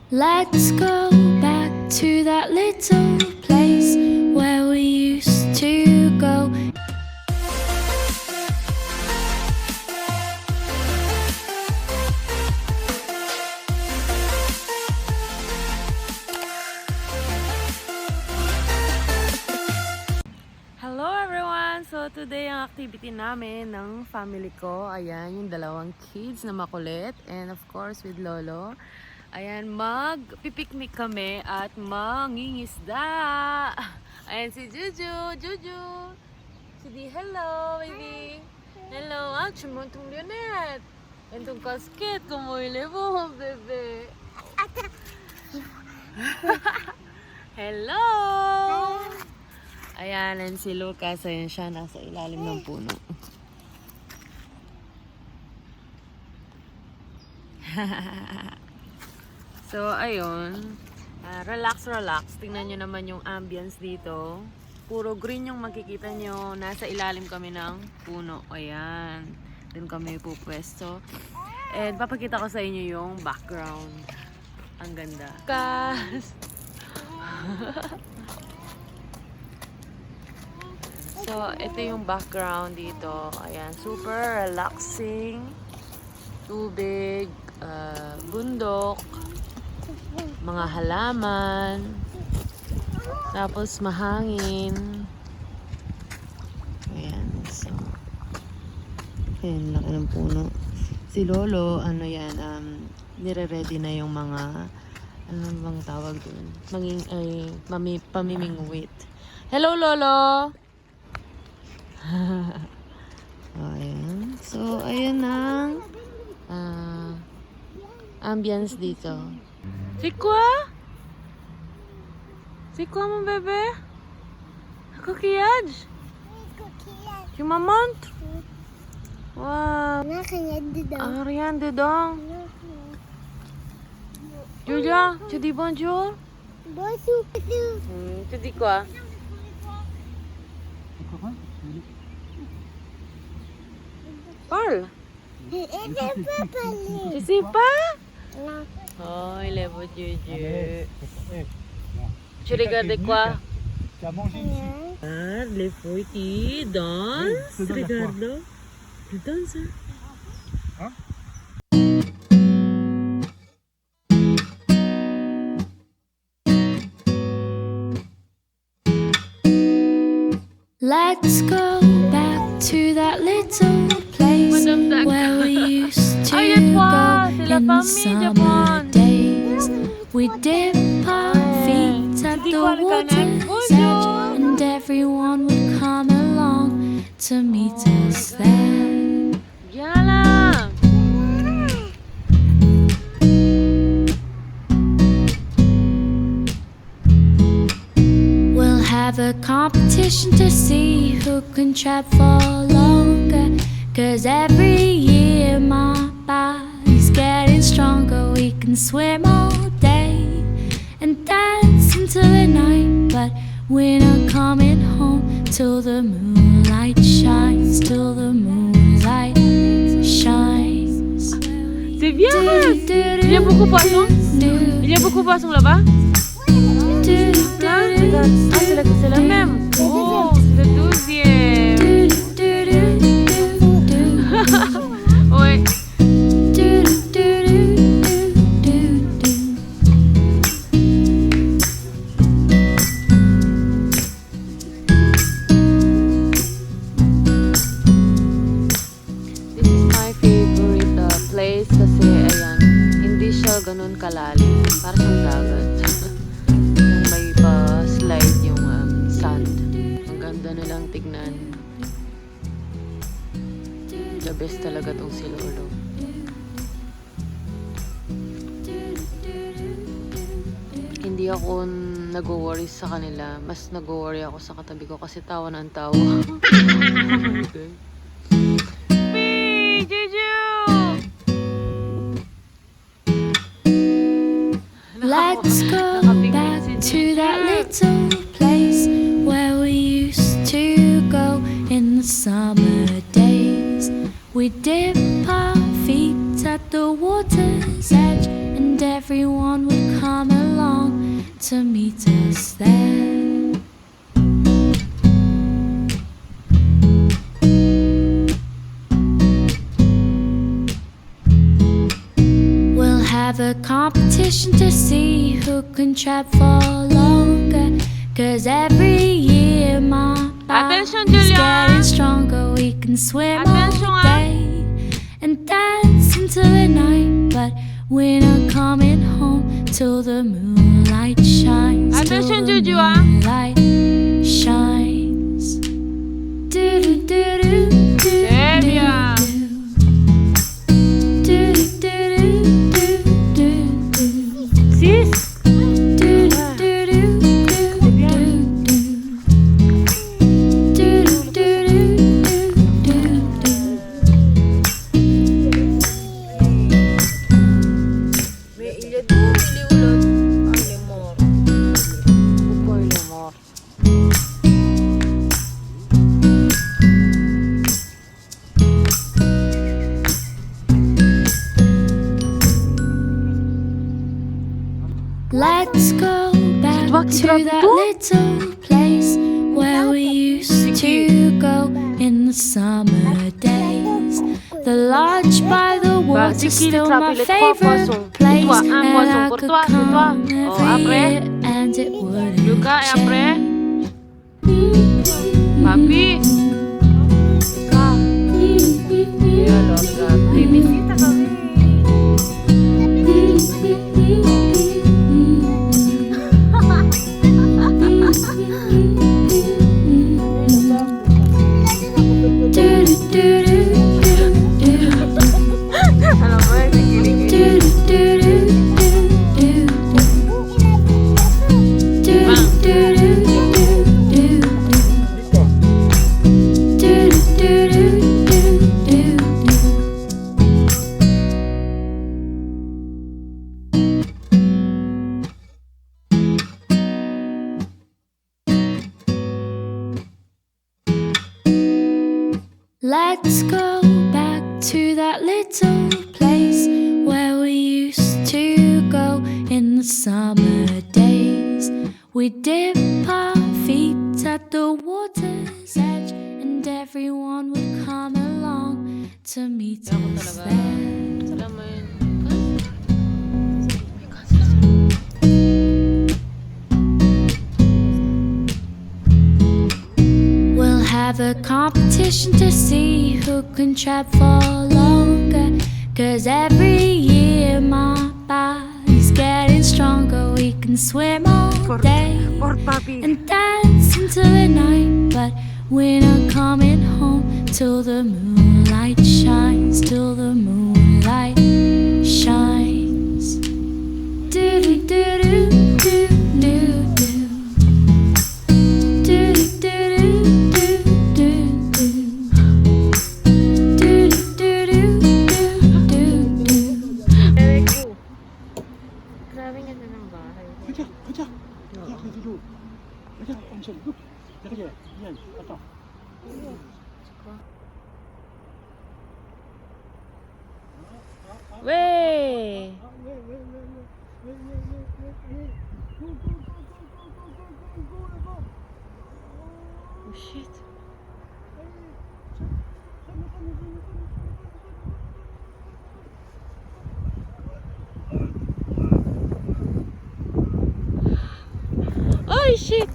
Let's go back to that little place where we used to go. Hello everyone! So today ang activity namin ng family ko, ayan yung dalawang kids na makulit and of course with Lolo. Ayan, mag-pipiknik kami at mangingisda. Ayan si Juju. Juju! Sige, hello baby! Hello! Ah, chumuntong Lionette! And itong kasket, kumuhili mo, bebe! Hello! Ayan, and si Lucas, ayan siya, nasa ilalim ng puno. So, ayun. Relax. Tingnan nyo naman yung ambience dito. Puro green yung makikita nyo. Nasa ilalim kami ng puno. Ayan. Doon kami pupwesto. And papakita ko sa inyo yung background. Ang ganda. Lucas! So, ito yung background dito. Ayan, super relaxing. Tubig, bundok, mga halaman, tapos mahangin. Ayan, so, ayan, laki ng puno. Si Lolo, ano yan, nire-ready na yung mga, ano bang tawag dun? Pamimingwit. Hello, Lolo! Ayan. So, ayan ang ambience dito. C'est quoi? C'est quoi, mon bébé? Un coquillage? Tu m'en montres? Wow. Rien dedans. Julia, tu dis bonjour? Bonjour. Tu dis quoi? Parle. Tu sais pas? Non. Oh, il est beau Juju. Tu regardes quoi? Tu as mangé ici. Ah, les fouilles qui dansent. Regarde-le. Il danse. Hein? Let's go back to that little place where we used to go in the summer days. We dip our feet at the water's edge, and everyone would come along to meet us there. Yala! We'll have a competition to see who can trap for longer, 'cause every year my body's getting stronger. We can swim all day and dance until the night, but we're not coming home till the moonlight shines, till the moonlight shines. C'est bien! Il y a beaucoup de poissons? Il y a beaucoup de poissons là-bas? Ah, c'est la même. Oh, c'est le 12e. Ouais. This is my favorite place kasi ayan, hindi siya ganun kalalim. Parang siyang dagat. May pa-slide yung sand. Ang ganda nilang tignan. The best talaga tong si Lolo. Hindi ako nag-worry sa kanila. Mas nag-worry ako sa katabi ko kasi tawa ng tawa. Okay. Hey, Juju! Let's go back to that little place where we used to go in the summer days. We dip our feet at the water's edge, and everyone would come to meet us there. We'll have a competition to see who can trap for longer. 'Cause every year my Attention, body's Julia. getting stronger. We can swim Attention, all day and dance into the night, but we're not coming home till the moonlight shines. Attention, till the Juju, moonlight shines. Do do do do do Delia. do do do do do do. Sis? Let's go back to that little place where we used to go in the summer days. The lodge by the water still my favorite place, and I could come every year and it wouldn't Lucas, après? change. Papi? Ya loh, bibisita kami. Alam mo, nakikinig. Let's go back to that little place where we used to go in the summer days. We dip our feet at the water's edge, and everyone would come along to meet us there. We'll have a competition to see who can trap for longer. 'Cause every year my body's getting stronger. We can swim all day and dance into the night, but we're not coming home till the moonlight shines. Till the moonlight shines. Do do do do do do do. Do do do do do do. Do do do do do. Grabe ganda ng bahay. Regarde, regarde. Regarde les vidéos. Regarde, Angel, look. Derrière, viens, attends. Wey! Oh shit. Oh shit!